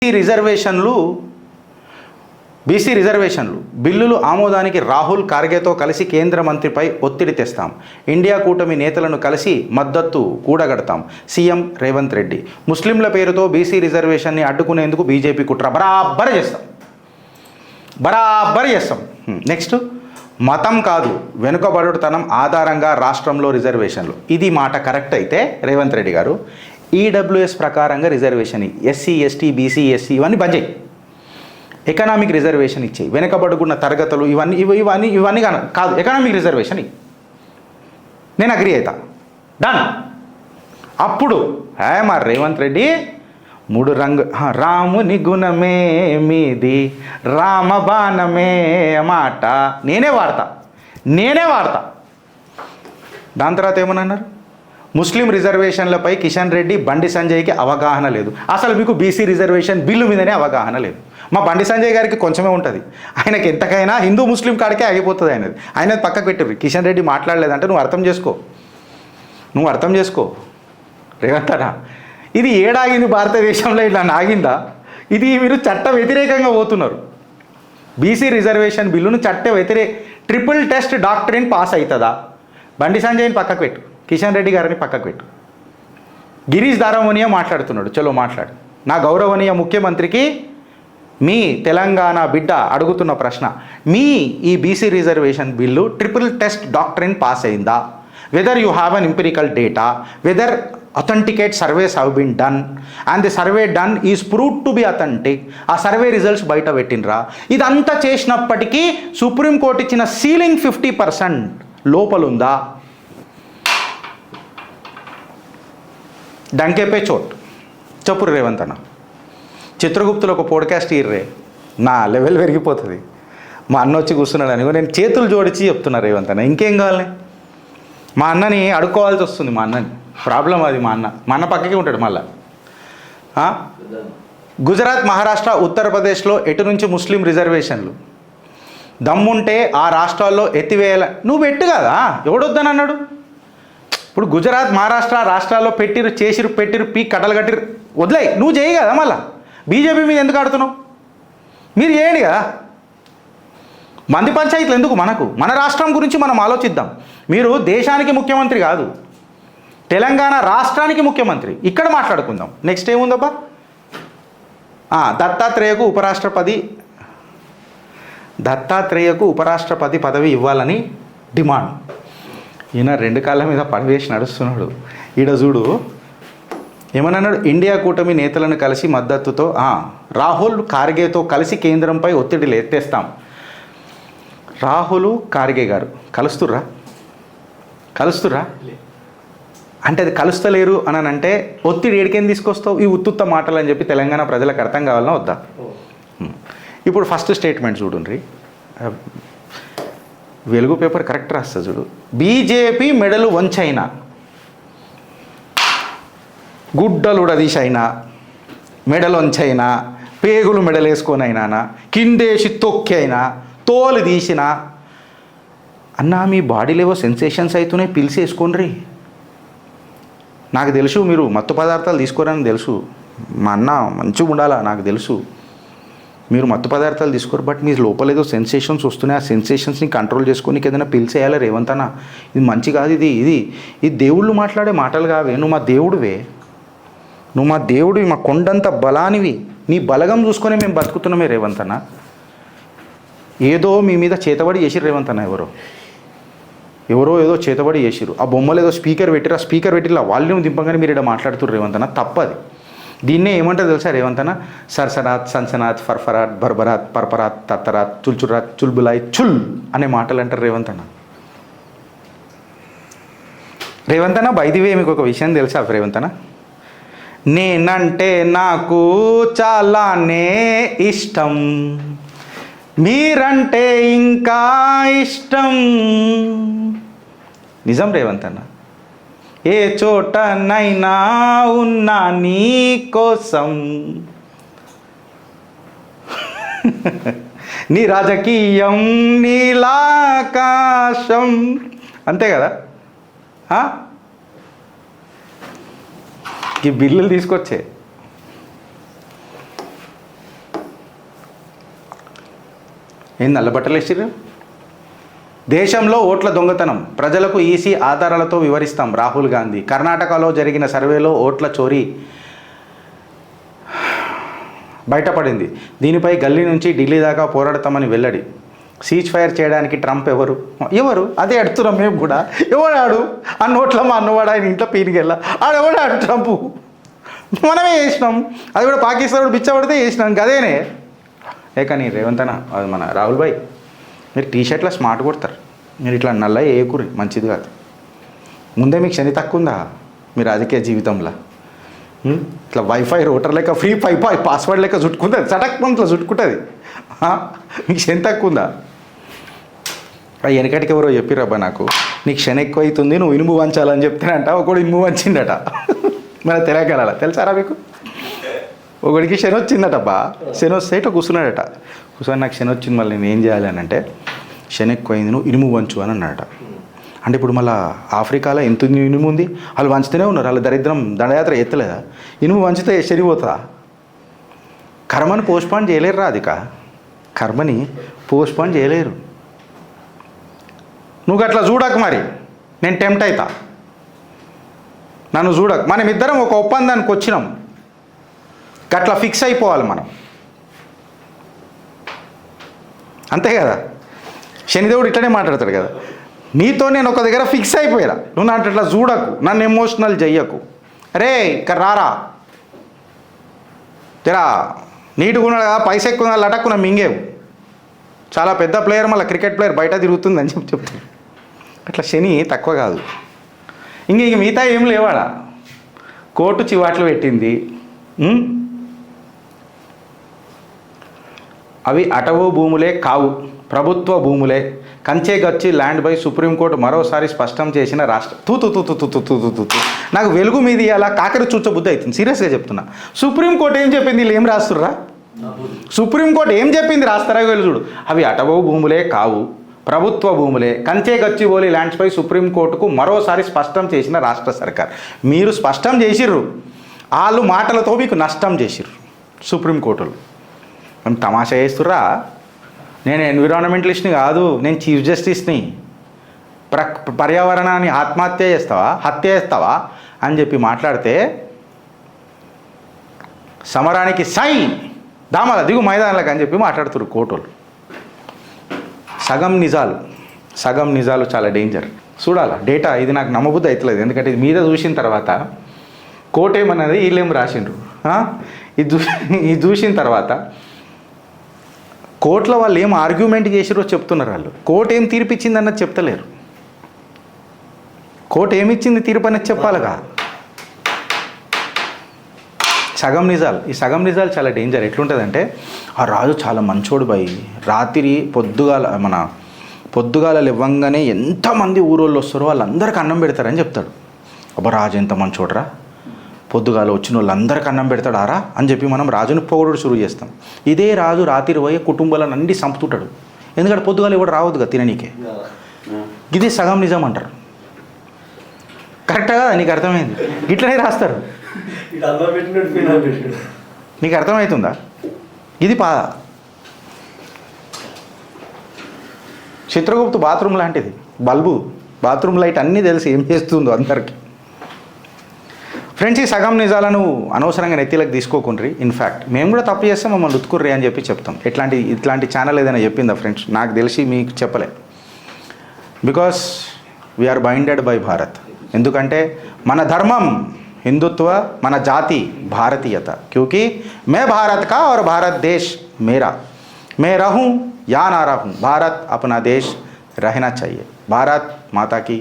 రిజర్వేషన్లు బీసీ రిజర్వేషన్లు బిల్లులు ఆమోదానికి రాహుల్ ఖార్గేతో కలిసి కేంద్ర మంత్రిపై ఒత్తిడి తెస్తాం. ఇండియా కూటమి నేతలను కలిసి మద్దతు కూడగడతాం. సీఎం రేవంత్ రెడ్డి. ముస్లింల పేరుతో బీసీ రిజర్వేషన్ని అడ్డుకునేందుకు బీజేపీ కుట్ర బరాబర్ చేస్తాం. నెక్స్ట్, మతం కాదు వెనుకబడుతనం ఆధారంగా రాష్ట్రంలో రిజర్వేషన్లు. ఇది మాట కరెక్ట్ అయితే రేవంత్ రెడ్డి గారు ఈడబ్ల్యూఎస్ ప్రకారంగా reservation SC ST BC SC ఇవన్నీ బంద్ చేయి. ఎకనామిక్ రిజర్వేషన్ ఇచ్చేయి. వెనుకబడుకున్న తరగతులు ఇవన్నీ కాదు, ఎకనామిక్ రిజర్వేషన్ నేను అగ్రి అవుతా. డన్. అప్పుడు మా రేవంత్ రెడ్డి మూడు రంగు రాముని గుణమే మీది రామబాణమే మాట నేనే వాడతా. దాని తర్వాత ఏమన్నారు? ముస్లిం రిజర్వేషన్లపై కిషన్ రెడ్డి బండి సంజయ్కి అవగాహన లేదు. అసలు మీకు బీసీ రిజర్వేషన్ బిల్లు మీదనే అవగాహన లేదు. మా బండి సంజయ్ గారికి కొంచెమే ఉంటుంది. ఆయనకి ఎంతకైనా హిందూ ముస్లిం కాడికే ఆగిపోతుంది ఆయనది పక్కకు పెట్టరు. కిషన్ రెడ్డి మాట్లాడలేదంటే నువ్వు అర్థం చేసుకో రేవంత్ అన్న. ఇది ఏడాగింది భారతదేశంలో, ఇలా నాగిందా? ఇది మీరు చట్ట వ్యతిరేకంగా పోతున్నారు. బీసీ రిజర్వేషన్ బిల్లును ట్రిపుల్ టెస్ట్ డాక్టరీన్ పాస్ అవుతుందా? బండి సంజయ్ని పక్కకు పెట్టు, కిషన్ రెడ్డి గారిని పక్కకు పెట్టు. గిరీష్ దారమోనియా మాట్లాడుతున్నాడు. చలో మాట్లాడు. నా గౌరవనీయ ముఖ్యమంత్రికి మీ తెలంగాణ బిడ్డ అడుగుతున్న ప్రశ్న, మీ ఈ BC reservation bill triple test doctrine pass అయిందా? Whether you have an empirical data, whether authenticate surveys have been done and the survey done is proved to be authentic. ఆ సర్వే రిజల్ట్స్ బయట పెట్టినరా? ఇదంతా చేసినప్పటికీ సుప్రీంకోర్టు ఇచ్చిన ceiling 50% లోపలుందా? డంకేపే చోట్ చెప్పురు Revanth అన్న. చిత్రగుప్తులు ఒక podcast ఇర్రే, నా లెవెల్ పెరిగిపోతుంది. మా అన్న వచ్చి కూర్చున్నాడు అని నేను చేతులు జోడించి చెప్తున్నా రేవంత్ అన్న. ఇంకేం కావాలి? మా అన్నని అడుక్కోవాల్సి వస్తుంది. మా అన్నని ప్రాబ్లం అది. మా అన్న పక్కకే ఉంటాడు మళ్ళా. గుజరాత్, మహారాష్ట్ర, ఉత్తరప్రదేశ్లో ఎటు నుంచి ముస్లిం రిజర్వేషన్లు దమ్ముంటే ఆ రాష్ట్రాల్లో ఎత్తివేయాల. నువ్వు పెట్టు కదా, ఎవడొద్దని అన్నాడు? ఇప్పుడు గుజరాత్, మహారాష్ట్ర రాష్ట్రాల్లో పెట్టిరు పీ కట్టలు కట్టిరు, వదిలేయి. నువ్వు చేయి కదా. మళ్ళా బీజేపీ మీద ఎందుకు ఆడుతున్నావు? మీరు చేయండి కదా. మంది పంచాయతీలు ఎందుకు మనకు? మన రాష్ట్రం గురించి మనం ఆలోచిద్దాం. మీరు దేశానికి ముఖ్యమంత్రి కాదు, తెలంగాణ రాష్ట్రానికి ముఖ్యమంత్రి. ఇక్కడ మాట్లాడుకుందాం. నెక్స్ట్ ఏముందబ్బా? దత్తాత్రేయకు ఉపరాష్ట్రపతి పదవి ఇవ్వాలని డిమాండ్. ఈయన 2 కాళ్ళ మీద పడవేసి నడుస్తున్నాడు. ఈడ చూడు ఏమన్నాడు? ఇండియా కూటమి నేతలను కలిసి మద్దతుతో రాహుల్ ఖార్గేతో కలిసి కేంద్రంపై ఒత్తిడి ఎత్తేస్తాం. రాహుల్ ఖార్గే గారు కలుస్తుర్రా అంటే అది కలుస్తలేరు అని అంటే ఒత్తిడి ఏడికేం తీసుకొస్తావు? ఈ ఉత్తుత్త మాటలు అని చెప్పి తెలంగాణ ప్రజలకు అర్థం కావాలన్నా వద్దా? ఇప్పుడు ఫస్ట్ స్టేట్మెంట్ చూడండి. వెలుగు పేపర్ కరెక్ట్ రాస్తా చూడు. బీజేపీ మెడలు వంచైనా, గుడ్డలు ఉడదీసైనా, మెడలు వంచైనా, పేగులు మెడలేసుకొనైనా, కిందేసి తొక్కి అయినా, తోలు తీసినా అన్నా మీ బాడీలేవో సెన్సేషన్స్ అవుతున్నాయి, పిలిచేసుకోండి. నాకు తెలుసు మీరు మత్తు పదార్థాలు తీసుకోరని తెలుసు. మా అన్న మంచిగా ఉండాలా నాకు తెలుసు. మీరు మత్తు పదార్థాలు తీసుకోరు, బట్ మీ లోపల ఏదో సెన్సేషన్స్ వస్తున్నాయి. ఆ సెన్సేషన్స్ని కంట్రోల్ చేసుకోనికి ఏదైనా పిలిచేయాలి రేవంత్ అన్న. ఇది మంచి కాదు. ఇది దేవుళ్ళు మాట్లాడే మాటలు కావే. నువ్వు మా దేవుడివి, మా కొండంత బలానివి. నీ బలగం చూసుకొని మేము బతుకుతున్నామే రేవంత్ అన్న. ఏదో మీ మీద చేతబడి చేసిరు రేవంత్ అన్న. ఎవరో ఏదో చేతబడి చేసిరు. ఆ బొమ్మలు ఏదో స్పీకర్ పెట్టిరా వాల్యూమ్ దింపగానే మీరు ఇక్కడ మాట్లాడుతున్నారు రేవంత్ అన్న. తప్పది. దీన్నే ఏమంటారు తెలుసా రేవంత్ అన్న? సర్సనాథ్, సన్సనాథ్, ఫర్ఫరాత్, బర్బరాత్, పర్పరాత్, తత్తరాత్, చుల్చురాత్, చుల్బులాయ్, చుల్ అనే మాటలు అంటారు రేవంత్ అన్న. బైదివే మీకు ఒక విషయం తెలుసా రేవంత్ అన్న? నేనంటే నాకు చాలానే ఇష్టం, మీరంటే ఇంకా ఇష్టం. నిజం రేవంత్ అన్న. ఏ చోటనైనా ఉన్నా నీ కోసం, నీ రాజకీయం నీలాకాశం. అంతే కదా? ఈ బిల్లులు తీసుకొచ్చే ఏం నల్లబట్టలు వేసిర్రు? దేశంలో ఓట్ల దొంగతనం ప్రజలకు ఈసీ ఆధారాలతో వివరిస్తాం రాహుల్ గాంధీ. కర్ణాటకలో జరిగిన సర్వేలో ఓట్ల చోరీ బయటపడింది. దీనిపై గల్లీ నుంచి ఢిల్లీ దాకా పోరాడతామని వెల్లడి. సీజ్ ఫైర్ చేయడానికి ట్రంప్ ఎవరు అదే అడుగుతున్నాం మేము కూడా. ఎవడాడు ఆ నోట్ల మా అన్నవాడు ఆయన ఇంట్లో పీరికెళ్ళా ఆడెవడాడు ట్రంప్? మనమే చేసినాం. అది కూడా పాకిస్తాన్ బిచ్చబడితే చేసినాం గదేనే. కానీ రేవంత్ అన్న అది మన రాహుల్ భాయ్ మీరు టీషర్ట్లో స్మార్ట్ కొడతారు, మీరు ఇట్లా నల్ల ఏకూరి మంచిది కాదు. ముందే మీకు శని తక్కువ ఉందా మీ రాజకీయ జీవితంలో? ఇట్లా వైఫై రూటర్ లెక్క ఫ్రీ వైఫై పాస్వర్డ్ లెక్క చుట్టుకుంటుంది, చటక్ ఇట్లా చుట్టుకుంటుంది. మీకు శని తక్కువ ఉందా? వెనకటికి ఎవరో చెప్పిరబ్బా నాకు, నీకు శని ఎక్కువ అవుతుంది నువ్వు ఇనుము వంచాలని చెప్తానంట. ఒకడు ఇనుము వంచిండట మన తెలంగాణలో, తెలుసారా మీకు? ఒకడికి శని వచ్చిందటబ్బా. శని వస్తే ఇట్లా కూర్చున్నాడట. కూర్చొని నాకు శని వచ్చింది మళ్ళీ నేను ఏం చేయాలి అని అంటే, శని ఎక్కువైంది నువ్వు ఇనుము వంచు అని అన్నాడట. అంటే ఇప్పుడు మళ్ళీ ఆఫ్రికాలో ఎంత ఇనుము ఉంది, వాళ్ళు వంచుతూనే ఉన్నారు. వాళ్ళ దరిద్రం దండయాత్ర ఎత్తలేదా? ఇనుము వంచితే శనిపోతుందా? కర్మని పోస్ట్పోన్ చేయలేరు రాధిక, కర్మని పోస్ట్పోన్ చేయలేరు. నువ్వు అట్లా చూడకు, మరి నేను టెంప్ట్ అవుతా. నన్ను చూడకు. మనం ఇద్దరం ఒక ఒప్పందానికి వచ్చినాం, అట్లా ఫిక్స్ అయిపోవాలి మనం, అంతే కదా? శనిదేవుడు ఇట్లనే మాట్లాడతాడు కదా, నీతో నేను ఒక దగ్గర ఫిక్స్ అయిపోయారా, నువ్వు నా అట్లా చూడకు, నన్ను ఎమోషనల్ చెయ్యకు. అరే ఇక్కడ రారా తెరా నీట్గా ఉన్నాడు కదా, పైసా ఎక్కువ లటక్కున మింగేవు, చాలా పెద్ద ప్లేయర్, మళ్ళీ క్రికెట్ ప్లేయర్ బయట తిరుగుతుందని చెప్తాను. అట్లా శని తక్కువ కాదు. ఇంక మిగతా ఏం లేవాడా? కోర్టు చివాట్లు పెట్టింది. అవి అటవీ భూములే కావు, ప్రభుత్వ భూములే. కంచే గచ్చి ల్యాండ్ బై సుప్రీంకోర్టు మరోసారి స్పష్టం చేసిన రాష్ట్ర తూ నాకు వెలుగు మీద ఇలా కాకరి చూచబుద్ధి అవుతుంది. సీరియస్గా చెప్తున్నా. సుప్రీంకోర్టు ఏం చెప్పింది, వీళ్ళు ఏం రాస్తుర్రా? సుప్రీంకోర్టు ఏం చెప్పింది రాస్తారా వీళ్ళు చూడు. అవి అటవీ భూములే కావు, ప్రభుత్వ భూములే. కంచే గచ్చిబౌలి ల్యాండ్స్పై సుప్రీంకోర్టుకు మరోసారి స్పష్టం చేసిన రాష్ట్ర సర్కార్. మీరు స్పష్టం చేసిర్రు, వాళ్ళు మాటలతో మీకు నష్టం చేసిర్రు సుప్రీంకోర్టులు. మేము తమాషా చేస్తుర్రా? నేను ఎన్విరాన్మెంటలిస్ట్ని కాదు, నేను చీఫ్ జస్టిస్ని. పర్యావరణాన్ని హత్య చేస్తావా అని చెప్పి మాట్లాడితే సమరానికి సై దామల దిగు మైదానాలకు అని చెప్పి మాట్లాడుతున్నారు కోర్టులు. సగం నిజాలు చాలా డేంజర్. చూడాలా డేటా, ఇది నాకు నమ్మబుద్ధి అవుతలేదు. ఎందుకంటే ఇది మీద చూసిన తర్వాత కోర్టు ఏమన్నది వీళ్ళేం రాసిండ్రు, ఇది చూసిన తర్వాత కోర్టులో వాళ్ళు ఏం ఆర్గ్యుమెంట్ చేసిరో చెప్తున్నారు. వాళ్ళు కోర్టు ఏం తీర్పిచ్చింది అన్నది చెప్తలేరు. కోర్టు ఏమిచ్చింది తీర్పు అనేది చెప్పాలిగా. సగం నిజాలు, ఈ సగం నిజాలు చాలా డేంజర్. ఎట్లుంటుందంటే, ఆ రాజు చాలా మంచోడు బాయ్, రాత్రి పొద్దుగాల ఇవ్వంగానే ఎంతమంది ఊరోళ్ళు వస్తారో వాళ్ళందరికీ అన్నం పెడతారని చెప్తాడు. అబ్బా రాజు ఎంత మంచోడురా, పొద్దుగాల వచ్చిన వాళ్ళందరికీ అన్నం పెడతాడారా అని చెప్పి మనం రాజుని పొగడు షురు చేస్తాం. ఇదే రాజు రాత్రి పోయి కుటుంబాలను అన్ని చంపుతుంటాడు. ఎందుకంటే పొద్దుగాల ఎవడు రావద్దుగా తిననీకే. ఇది సగం నిజం అంటారు. కరెక్టా కదా? నీకు అర్థమైంది? ఇట్లనే రాస్తారు. నీకు అర్థమవుతుందా? ఇది చిత్రగుప్తు బాత్రూమ్ లాంటిది, బల్బు బాత్రూమ్ లైట్ అన్నీ తెలిసి ఏం చేస్తుందో అందరికీ. ఫ్రెండ్స్, ఈ సగం నిజాలను అనవసరంగా నెత్తిలకు తీసుకోకుండ్రి. ఇన్ఫ్యాక్ట్ మేము కూడా తప్పు చేస్తాం, మమ్మల్ని ఉతుకుర్రి అని చెప్పి చెప్తాం. ఇట్లాంటి ఛానల్ ఏదైనా చెప్పిందా ఫ్రెండ్స్? నాకు తెలిసి మీకు చెప్పలే. Because we are binded by Bharat. ఎందుకంటే మన ధర్మం హిందుత్వ, మన జాతి భారతీయత. క్యూకి మే భారత్ కా और भारत देश मेरा, मैं रहूं या ना रहूं, भारत अपना देश रहना चाहिए. भारत माता की